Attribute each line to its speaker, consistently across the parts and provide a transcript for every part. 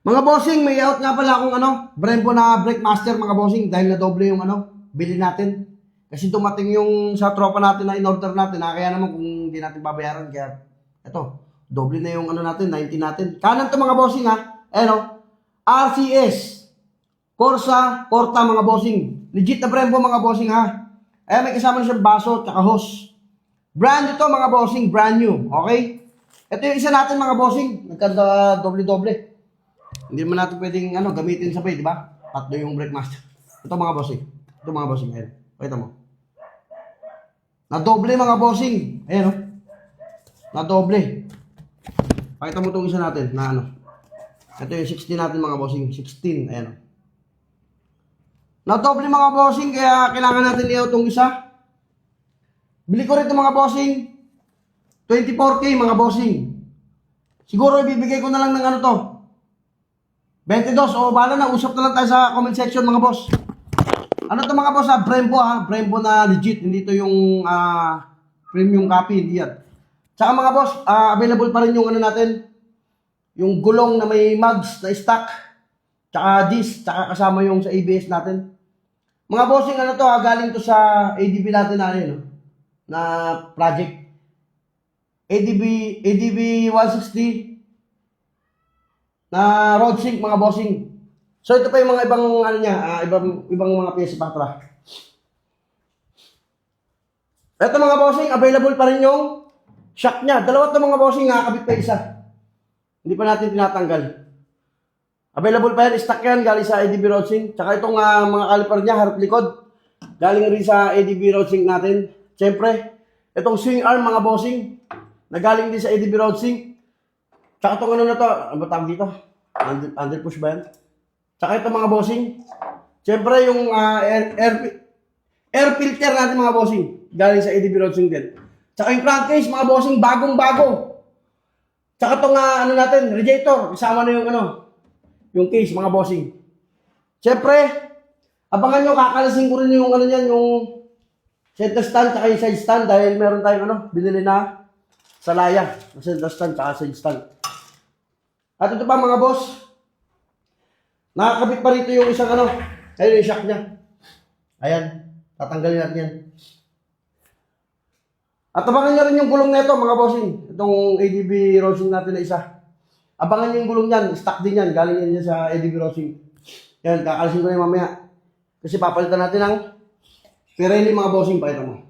Speaker 1: Mga bossing, may out nga pala akong Brembo na brake master mga bossing dahil na doble yung bili natin. Kasi dumating yung sa tropa natin na in-order natin, kaya naman kung hindi natin babayaran, kaya eto, doble na yung natin, 90 natin. Kanan to mga bossing RCS, Corsa, Corta mga bossing. Legit na Brembo mga bossing ha. Ayan, may kasama na siyang baso, tsaka hose. Brand ito mga bossing, brand new, okay? Ito yung isa natin mga bossing, nagkanda doble-doble. Hindi naman natin pwedeng gamitin sabay, di ba? Tatlo yung brake master. Ito mga bossing. Ito mga bossing. Ayan. Pakita mo. Na-doble mga bossing. Ayan o. Na-doble. Pakita mo itong isa natin na Ito yung 16 natin mga bossing. 16. Ayan o. Na-doble mga bossing. Kaya kailangan natin i-out itong isa. Bili ko rin ito mga bossing. 24K mga bossing. Siguro ibibigay ko na lang ng to. 22 o bala na, usap na lang tayo sa comment section mga boss. Ano to mga boss Brembo Brembo na legit, hindi to yung premium copy, hindi yan. Tsaka mga boss, available pa rin yung natin, yung gulong na may mugs na stock, tsaka disc, tsaka kasama yung sa ABS natin. Mga bossing to galing to sa ADB natin na project. ADB 160 na road sync mga bossing. So ito pa yung mga ibang ibang mga pyesa patra. Ito mga bossing, available pa rin yung shock niya. Dalawa to mga bossing, nakakabit pa isa. Hindi pa natin tinatanggal. Available pa yan, stock yan, galing sa ADB road sync. Tsaka itong mga caliper niya, harap likod, galing rin sa ADB road sync natin. Siyempre, itong swing arm mga bossing, na galing din sa ADB road sync. Tsaka itong na to, ano ba tawag dito? Under push ba yan? Tsaka ito mga bossing. Siyempre yung air filter natin mga bossing. Galing sa ADB road sync din. Tsaka yung crankcase mga bossing, bagong-bago. Tsaka itong natin, radiator. Isama na yung case mga bossing. Siyempre, abangan nyo, kakalasin ko rin yung yung center stand tsaka yung side stand dahil meron tayong binili na sa laya. Center stand tsaka side stand. At ito pa mga boss, nakakabit pa rito yung isang ayun yung shock niya. Ayan, tatanggalin natin yan. At abangan nyo rin yung gulong nito mga bossing. Itong ADB Rosing natin na isa. Abangan nyo yung gulong yan, stock din yan, galing yan sa ADB Rosing. Yan, kakalisin ko na yung mamaya. Kasi papalitan natin ng Pirelli mga bossing, pakita mo.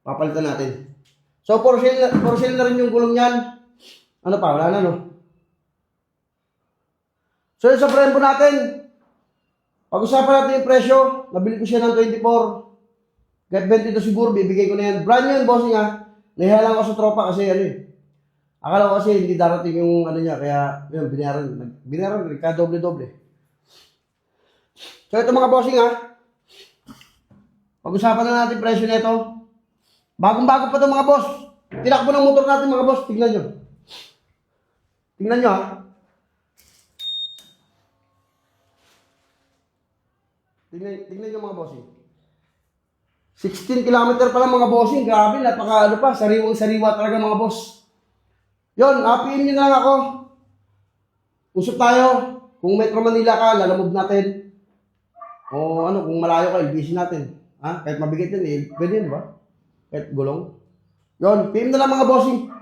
Speaker 1: Papalitan natin. So, for sale na rin yung gulong yan. Ano pa, wala na So, sa Brembo natin, pag-usapan natin yung presyo, nabili ko siya ng 24. Kahit 22 siguro, bibigay ko na yan. Brand new yan, bossing Nahiya lang ako sa tropa kasi akala ko kasi hindi darating yung niya, kaya yun, binayaran, doble-doble. So, ito mga bossing pag-usapan na natin presyo nito. Bagong-bago pa ito mga boss. Tinakbo ng motor natin mga boss, tingnan nyo. Tingnan nyo Tingnan nyo mga bossing. 16 kilometer pa lang mga bossing. Grabe, napaka sariwang-sariwa talaga mga boss. Yun, happyin nyo na lang ako. Usap tayo. Kung Metro Manila ka, lalamove natin. O kung malayo ka, busy natin. Kahit mabigat yan pwede yun ba? Kahit gulong. Yun, PM na lang mga bossing.